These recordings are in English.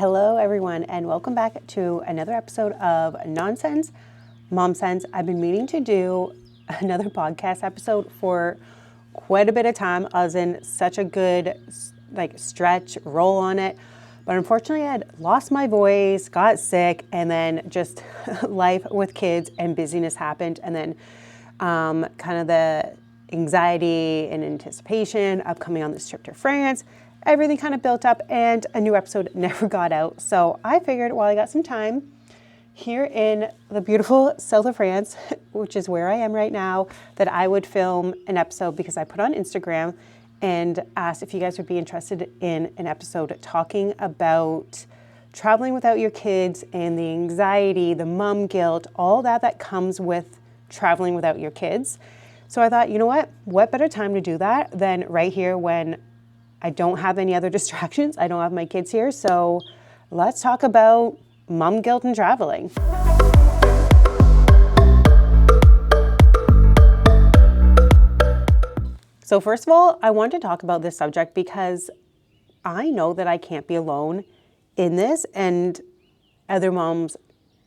Hello everyone, and welcome back to another episode of Nonsense Mom Sense. I've been meaning to do another podcast episode for quite a bit of time. I was in such a good stretch roll on it, but unfortunately I had lost my voice, got sick, and then just life with kids and busyness happened, and then kind of the anxiety and anticipation of coming on this trip to France, everything kind of built up and a new episode never got out. So I figured while I got some time here in the beautiful south of France, which is where I am right now, that I would film an episode because I put on Instagram and asked if you guys would be interested in an episode talking about traveling without your kids and the anxiety, the mom guilt, all that comes with traveling without your kids. So I thought, you know what better time to do that than right here when I don't have any other distractions. I don't have my kids here. So let's talk about mom guilt and traveling. So first of all, I want to talk about this subject because I know that I can't be alone in this, and other moms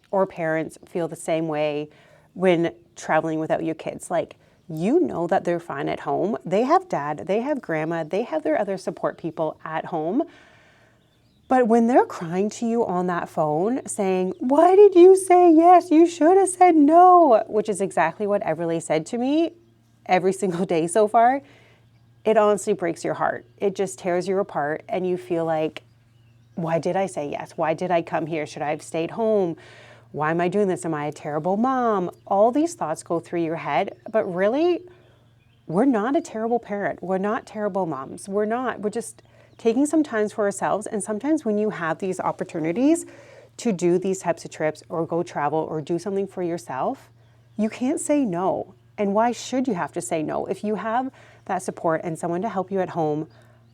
or parents feel the same way when traveling without your kids. Like, you know that they're fine at home. They have dad, they have grandma, they have their other support people at home. But when they're crying to you on that phone saying, "Why did you say yes? You should have said no," which is exactly what Everly said to me every single day so far, it honestly breaks your heart. It just tears you apart and you feel like, why did I say yes? Why did I come here? Should I have stayed home? Why am I doing this? Am I a terrible mom? All these thoughts go through your head, but really, we're not a terrible parent. We're not terrible moms. We're just taking some time for ourselves. And sometimes when you have these opportunities to do these types of trips or go travel or do something for yourself, you can't say no. And why should you have to say no? If you have that support and someone to help you at home,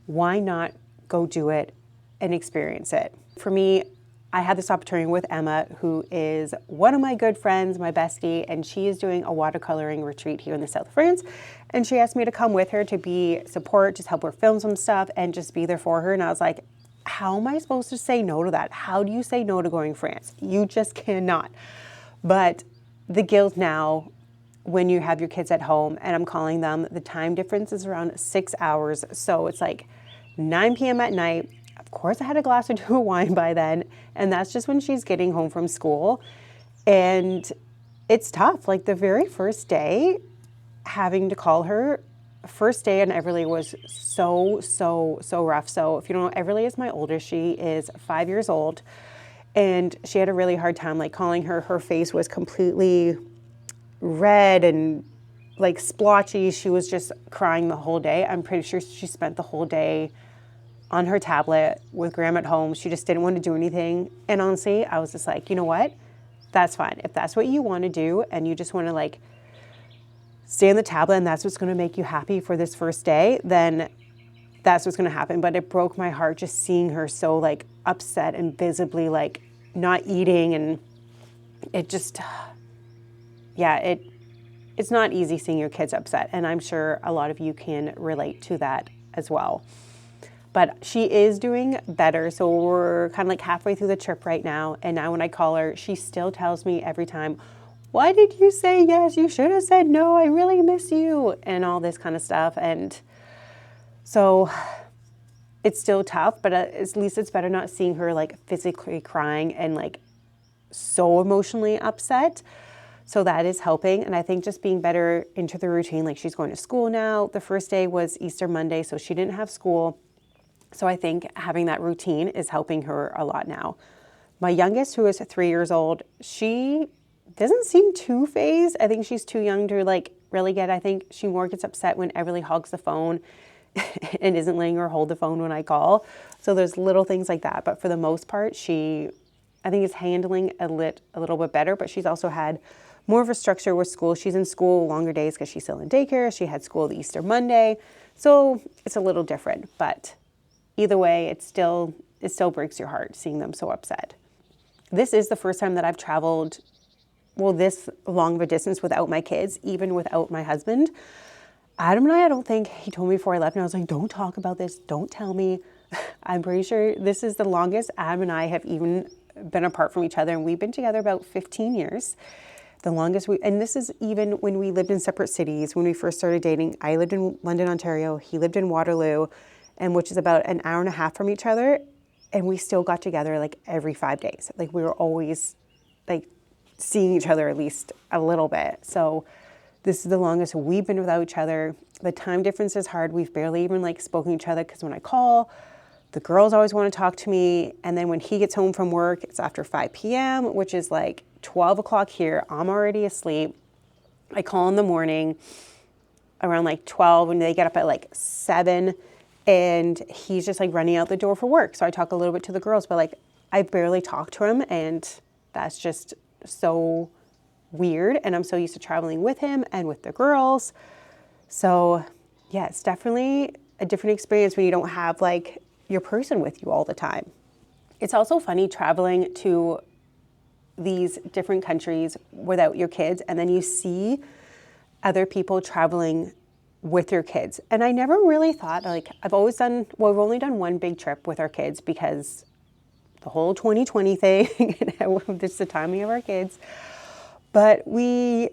why not go do it and experience it? For me, I had this opportunity with Emma, who is one of my good friends, my bestie, and she is doing a watercoloring retreat here in the south of France. And she asked me to come with her to be support, just help her film some stuff and just be there for her. And I was like, how am I supposed to say no to that? How do you say no to going to France? You just cannot. But the guilt now, when you have your kids at home, and I'm calling them, the time difference is around 6 hours. So it's like 9 p.m. at night. Of course, I had a glass or two of wine by then, and that's just when she's getting home from school. And it's tough. Like the very first day, having to call her, first day in Everly was so rough. So if you don't know, Everly is my oldest. She is 5 years old, and she had a really hard time like calling her. Her face was completely red and like splotchy. She was just crying the whole day. I'm pretty sure she spent the whole day on her tablet with Graham at home. She just didn't want to do anything. And honestly, I was just like, you know what? That's fine. If that's what you want to do and you just want to like stay on the tablet and that's what's going to make you happy for this first day, then that's what's going to happen. But it broke my heart just seeing her so like upset and visibly like not eating. And it just, it's not easy seeing your kids upset. And I'm sure a lot of you can relate to that as well. But she is doing better. So we're kind of like halfway through the trip right now. And now when I call her, she still tells me every time, "Why did you say yes? You should have said no. I really miss you," and all this kind of stuff. And so it's still tough, but at least it's better not seeing her like physically crying and like so emotionally upset. So that is helping. And I think just being better into the routine, like she's going to school now. The first day was Easter Monday, so she didn't have school. So I think having that routine is helping her a lot now. My youngest, who is 3 years old, she doesn't seem too phased. I think she's too young to like really get, I think she more gets upset when Everly hogs the phone and isn't letting her hold the phone when I call. So there's little things like that. But for the most part, I think is handling a little bit better, but she's also had more of a structure with school. She's in school longer days because she's still in daycare. She had school the Easter Monday. So it's a little different, but either way, it still breaks your heart seeing them so upset. This is the first time that I've traveled, this long of a distance without my kids, even without my husband. Adam and I don't think, he told me before I left, and I was like, don't talk about this, don't tell me, I'm pretty sure this is the longest Adam and I have even been apart from each other, and we've been together about 15 years. The longest and this is even when we lived in separate cities. When we first started dating, I lived in London, Ontario. He lived in Waterloo, and which is about an hour and a half from each other. And we still got together like every 5 days. Like we were always like seeing each other at least a little bit. So this is the longest we've been without each other. The time difference is hard. We've barely even like spoken to each other because when I call, the girls always want to talk to me. And then when he gets home from work, it's after 5 p.m., which is like 12 o'clock here. I'm already asleep. I call in the morning around like 12 and they get up at like 7 and he's just like running out the door for work. So I talk a little bit to the girls, but like I barely talk to him, and that's just so weird. And I'm so used to traveling with him and with the girls. So yeah, it's definitely a different experience when you don't have like your person with you all the time. It's also funny traveling to these different countries without your kids, and then you see other people traveling with their kids. And I never really thought, like, we've only done one big trip with our kids because the whole 2020 thing, it's the timing of our kids. But we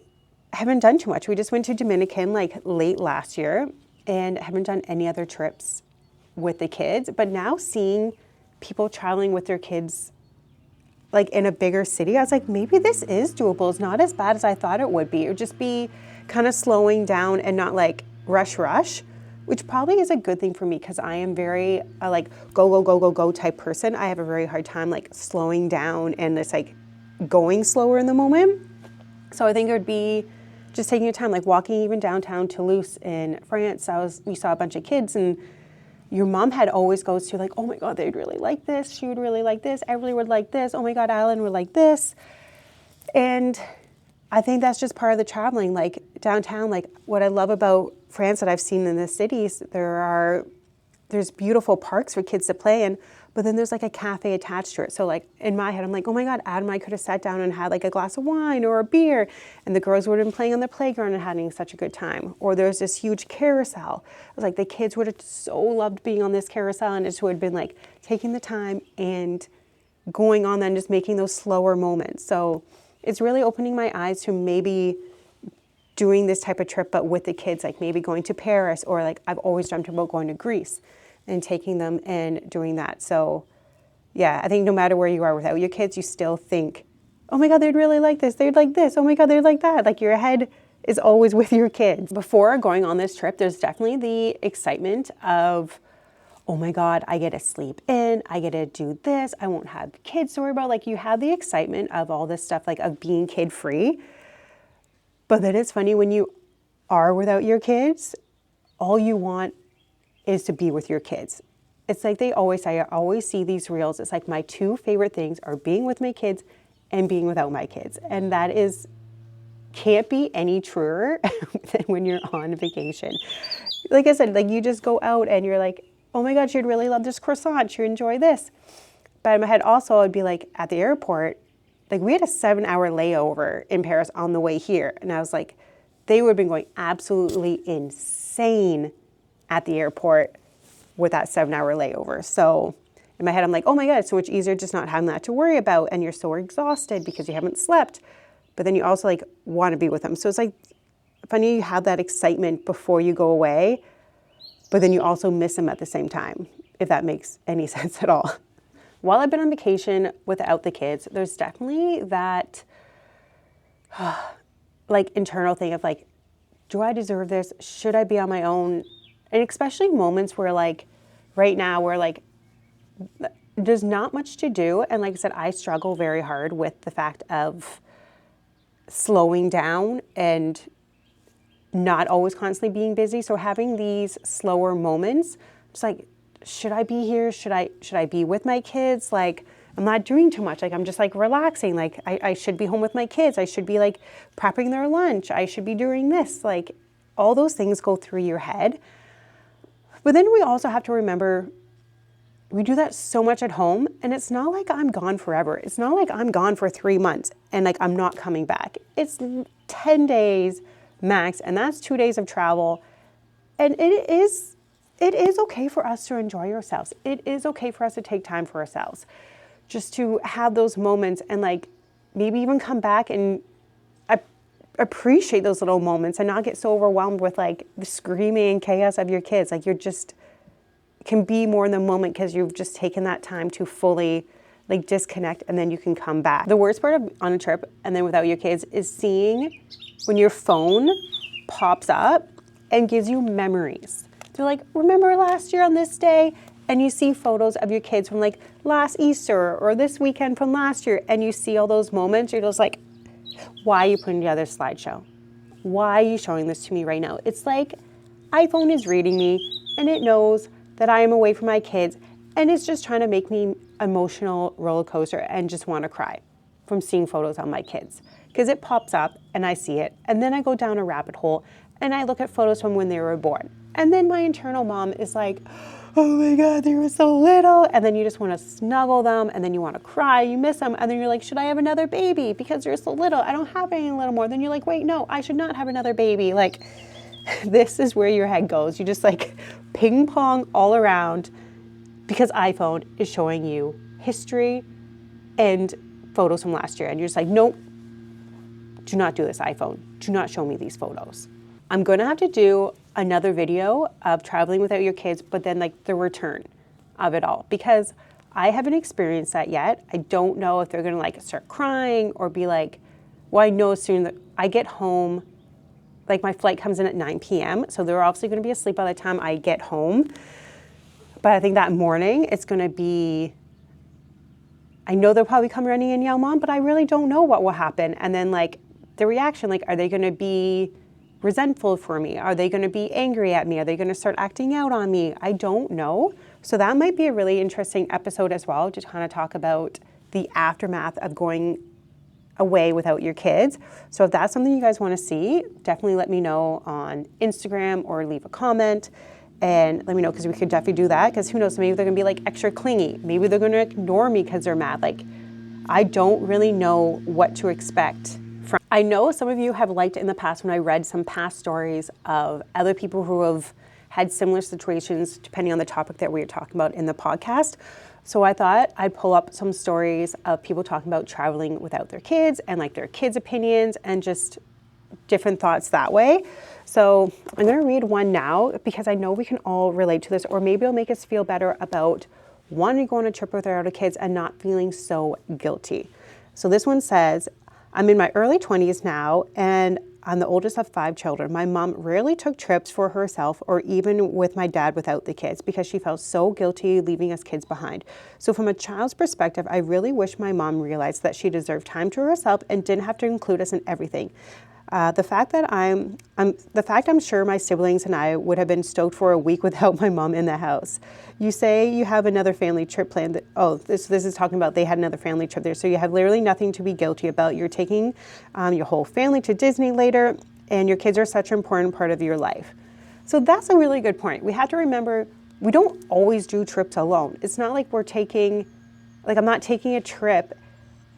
haven't done too much. We just went to Dominican like late last year and haven't done any other trips with the kids. But now seeing people traveling with their kids like in a bigger city, I was like, maybe this is doable. It's not as bad as I thought it would be. It would just be kind of slowing down and not like rush, which probably is a good thing for me because I am very like go type person. I have a very hard time like slowing down and it's like going slower in the moment. So I think it would be just taking your time, like walking even downtown Toulouse in France. We saw a bunch of kids, and your mom had always goes to like, oh my God, they'd really like this. She would really like this. Everly would like this. Oh my God, Alan would like this. And I think that's just part of the traveling, like downtown. Like what I love about France that I've seen in the cities, there's beautiful parks for kids to play in, but then there's like a cafe attached to it. So like in my head, I'm like, oh my God, Adam and I could have sat down and had like a glass of wine or a beer, and the girls would have been playing on the playground and having such a good time. Or there's this huge carousel. It was like the kids would have so loved being on this carousel, and it just would have been like taking the time and going on and just making those slower moments. So it's really opening my eyes to maybe doing this type of trip, but with the kids, like maybe going to Paris, or like I've always dreamt about going to Greece and taking them and doing that. So yeah, I think no matter where you are without your kids, you still think, oh my God, they'd really like this. They'd like this. Oh my God, they'd like that. Like your head is always with your kids. Before going on this trip, there's definitely the excitement of, oh my God, I get to sleep in, I get to do this, I won't have kids to worry about. Like you have the excitement of all this stuff, like of being kid free. But then it's funny when you are without your kids, all you want is to be with your kids. It's like they always say, I always see these reels. It's like my two favorite things are being with my kids and being without my kids. And that can't be any truer than when you're on vacation. Like I said, like you just go out and you're like, oh my God, you'd really love this croissant. You enjoy this. But in my head also, I'd be like at the airport, like we had a 7-hour layover in Paris on the way here. And I was like, they would have been going absolutely insane at the airport with that 7-hour layover. So in my head, I'm like, oh my God, it's so much easier just not having that to worry about. And you're so exhausted because you haven't slept. But then you also like want to be with them. So it's like funny you have that excitement before you go away, but then you also miss them at the same time, if that makes any sense at all. While I've been on vacation without the kids, there's definitely that like internal thing of like, do I deserve this? Should I be on my own? And especially moments where like right now where like there's not much to do. And like I said, I struggle very hard with the fact of slowing down and not always constantly being busy. So having these slower moments, just like, should I be here? Should I be with my kids? Like, I'm not doing too much. Like, I'm just like relaxing. Like, I should be home with my kids. I should be like prepping their lunch. I should be doing this. Like, all those things go through your head. But then we also have to remember we do that so much at home, and it's not like I'm gone forever. It's not like I'm gone for 3 months and like I'm not coming back. It's 10 days max, and that's 2 days of travel. And it is it is okay for us to enjoy ourselves. It is okay for us to take time for ourselves, just to have those moments and like maybe even come back and appreciate those little moments and not get so overwhelmed with like the screaming and chaos of your kids. Like you're just can be more in the moment because you've just taken that time to fully like disconnect, and then you can come back. The worst part of on a trip and then without your kids is seeing when your phone pops up and gives you memories. They're like, remember last year on this day? And you see photos of your kids from like last Easter or this weekend from last year, and you see all those moments. You're just like, why are you putting together a slideshow? Why are you showing this to me right now? It's like iPhone is reading me and it knows that I am away from my kids, and it's just trying to make me emotional roller coaster and just want to cry from seeing photos on my kids. Because it pops up and I see it, and then I go down a rabbit hole and I look at photos from when they were born. And then my internal mom is like, oh my God, they were so little. And then you just want to snuggle them, and then you want to cry, you miss them. And then you're like, should I have another baby? Because they're so little, I don't have any little more. Then you're like, wait, no, I should not have another baby. Like, this is where your head goes. You just like ping pong all around because iPhone is showing you history and photos from last year. And you're just like, nope, do not do this, iPhone. Do not show me these photos. I'm going to have to do another video of traveling without your kids, but then like the return of it all, because I haven't experienced that yet. I don't know if they're going to like start crying or be like, well, I know as soon as I get home, like my flight comes in at 9 p.m. So they're obviously going to be asleep by the time I get home. But I think that morning it's going to be, I know they'll probably come running and yell, Mom, but I really don't know what will happen. And then like the reaction, like, are they going to be resentful for me? Are they going to be angry at me? Are they going to start acting out on me? I don't know. So that might be a really interesting episode as well, to kind of talk about the aftermath of going away without your kids. So if that's something you guys want to see, definitely let me know on Instagram or leave a comment and let me know, because we could definitely do that. Because who knows, maybe they're going to be like extra clingy. Maybe they're going to ignore me because they're mad. Like, I don't really know what to expect. I know some of you have liked in the past when I read some past stories of other people who have had similar situations depending on the topic that we were talking about in the podcast. So I thought I'd pull up some stories of people talking about traveling without their kids and like their kids' opinions and just different thoughts that way. So I'm going to read one now because I know we can all relate to this, or maybe it'll make us feel better about wanting to go on a trip without our kids and not feeling so guilty. So this one says, I'm in my early 20s now, and I'm the oldest of 5 children. My mom rarely took trips for herself or even with my dad without the kids because she felt so guilty leaving us kids behind. So from a child's perspective, I really wish my mom realized that she deserved time to herself and didn't have to include us in everything. The fact I'm sure my siblings and I would have been stoked for a week without my mom in the house. You say you have another family trip planned. This is talking about they had another family trip there. So you have literally nothing to be guilty about. You're taking your whole family to Disney later, and your kids are such an important part of your life. So that's a really good point. We have to remember we don't always do trips alone. It's not like I'm not taking a trip.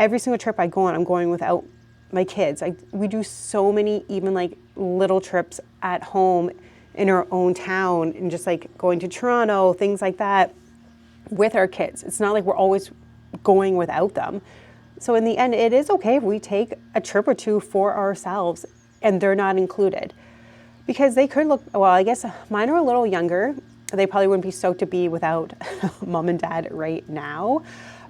Every single trip I go on, I'm going without my kids. We do so many even like little trips at home in our own town, and just like going to Toronto, things like that with our kids. It's not like we're always going without them. So in the end, it is okay if we take a trip or two for ourselves and they're not included, because they could look, well, I guess mine are a little younger. They probably wouldn't be stoked to be without mom and dad right now.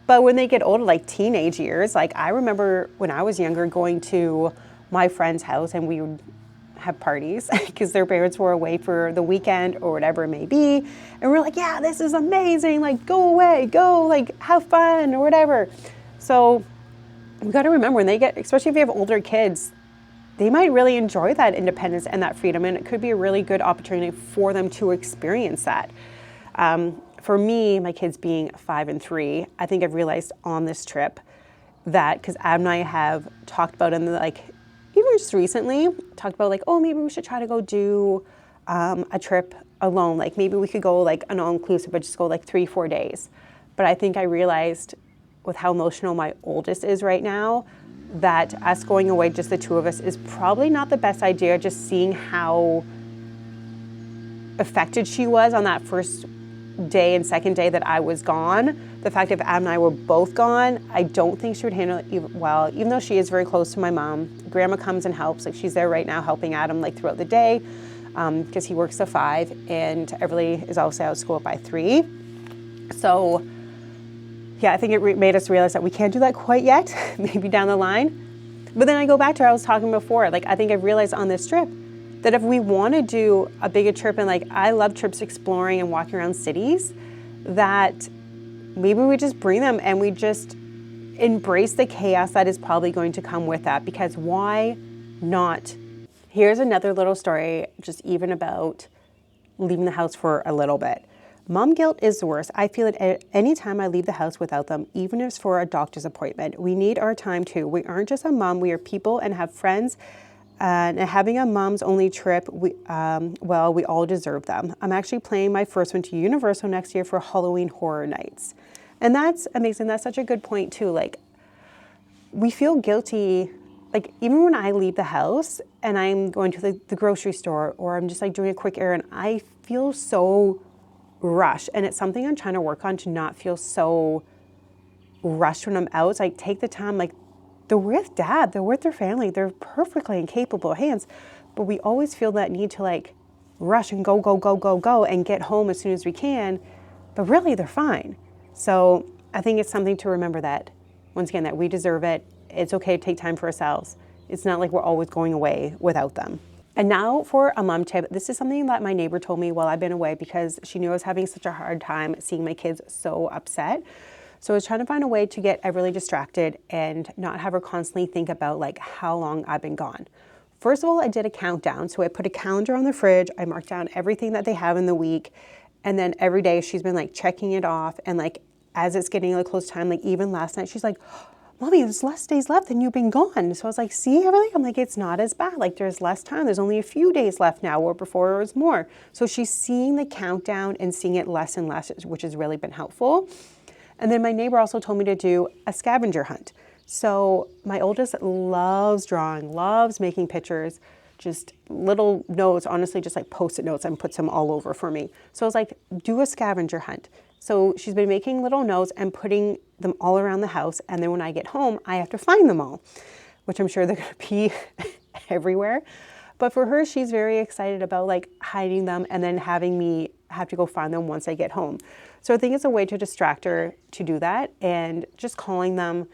But when they get older, like teenage years, like I remember when I was younger going to my friend's house and we would have parties because their parents were away for the weekend or whatever it may be. And we're like, yeah, this is amazing. Like, go away, go, like, have fun or whatever. So we got to remember when they get, especially if you have older kids, they might really enjoy that independence and that freedom. And it could be a really good opportunity for them to experience that. For me, my kids being 5 and 3, I think I've realized on this trip that, because Ab and I have talked about in the, like, even just recently, talked about like, oh, maybe we should try to go do a trip alone. Like maybe we could go like an all-inclusive, but just go like 3-4 days. But I think I realized with how emotional my oldest is right now, that us going away, just the two of us, is probably not the best idea, just seeing how affected she was on that first day and second day that I was gone. The fact if Adam and I were both gone, I don't think she would handle it well, even though she is very close to my mom. Grandma comes and helps. Like, she's there right now helping Adam like throughout the day because he works till 5 and Everly is also out of school by 3. So yeah, I think it made us realize that we can't do that quite yet, maybe down the line. But then I go back to what I was talking before. Like, I think I've realized on this trip that if we want to do a bigger trip, and like I love trips exploring and walking around cities, that maybe we just bring them and we just embrace the chaos that is probably going to come with that, because why not? Here's another little story, just even about leaving the house for a little bit. Mom guilt is the worst. I feel it any time I leave the house without them, even if it's for a doctor's appointment. We need our time too. We aren't just a mom, we are people and have friends. And having a mom's only trip, we all deserve them. I'm actually planning my first one to Universal next year for Halloween Horror Nights. And that's amazing. That's such a good point too. Like, we feel guilty, like even when I leave the house and I'm going to the grocery store, or I'm just like doing a quick errand, I feel so rushed. And it's something I'm trying to work on, to not feel so rushed when I'm out. So I take the time, like, they're with dad, they're with their family, they're perfectly in capable hands, but we always feel that need to like rush and go and get home as soon as we can, but really they're fine. So I think it's something to remember that, once again, that we deserve it. It's okay to take time for ourselves. It's not like we're always going away without them. And now for a mom tip. This is something that my neighbor told me while I've been away, because she knew I was having such a hard time seeing my kids so upset. So I was trying to find a way to get Everly distracted and not have her constantly think about like how long I've been gone. First of all, I did a countdown. So I put a calendar on the fridge. I marked down everything that they have in the week. And then every day she's been like checking it off. And like, as it's getting like close time, like even last night, she's like, Mommy, there's less days left and you've been gone. So I was like, see everything? I'm like, it's not as bad. Like, there's less time. There's only a few days left now, or before it was more. So she's seeing the countdown and seeing it less and less, which has really been helpful. And then my neighbor also told me to do a scavenger hunt. So my oldest loves drawing, loves making pictures, just little notes, honestly, just like Post-it notes, and puts them all over for me. So I was like, do a scavenger hunt. So she's been making little notes and putting them all around the house. And then when I get home, I have to find them all, which I'm sure they're gonna be everywhere. But for her, she's very excited about like hiding them and then having me have to go find them once I get home. So I think it's a way to distract her to do that, and just calling them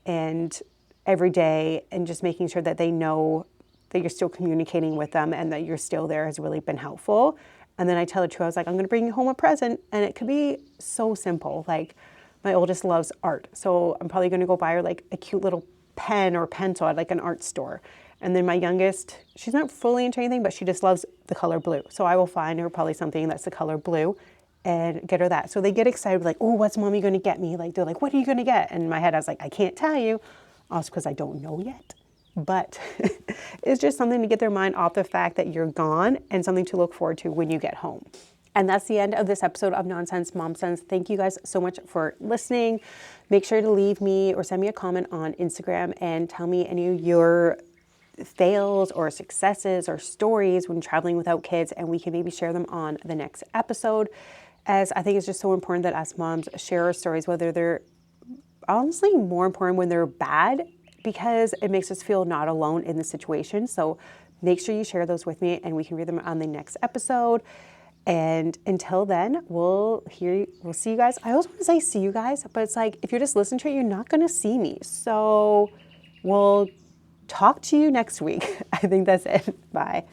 and every day and just making sure that they know that you're still communicating with them and that you're still there has really been helpful. And then I tell her too, I was like, I'm gonna bring you home a present. And it could be so simple. Like, my oldest loves art. So I'm probably gonna go buy her like a cute little pen or pencil at like an art store. And then my youngest, she's not fully into anything, but she just loves the color blue. So I will find her probably something that's the color blue and get her that. So they get excited, like, oh, what's Mommy gonna get me? Like, they're like, what are you gonna get? And in my head, I was like, I can't tell you, also because I don't know yet. But it's just something to get their mind off the fact that you're gone, and something to look forward to when you get home. And that's the end of this episode of Nonsense Mom Sense. Thank you guys so much for listening. Make sure to leave me or send me a comment on Instagram and tell me any of your fails or successes or stories when traveling without kids, and we can maybe share them on the next episode, as I think it's just so important that us moms share our stories, whether they're honestly more important when they're bad, because it makes us feel not alone in the situation. So make sure you share those with me and we can read them on the next episode. And until then, we'll see you guys. I always want to say see you guys, but it's like, if you're just listening to it, you're not going to see me. So we'll talk to you next week. I think that's it. Bye.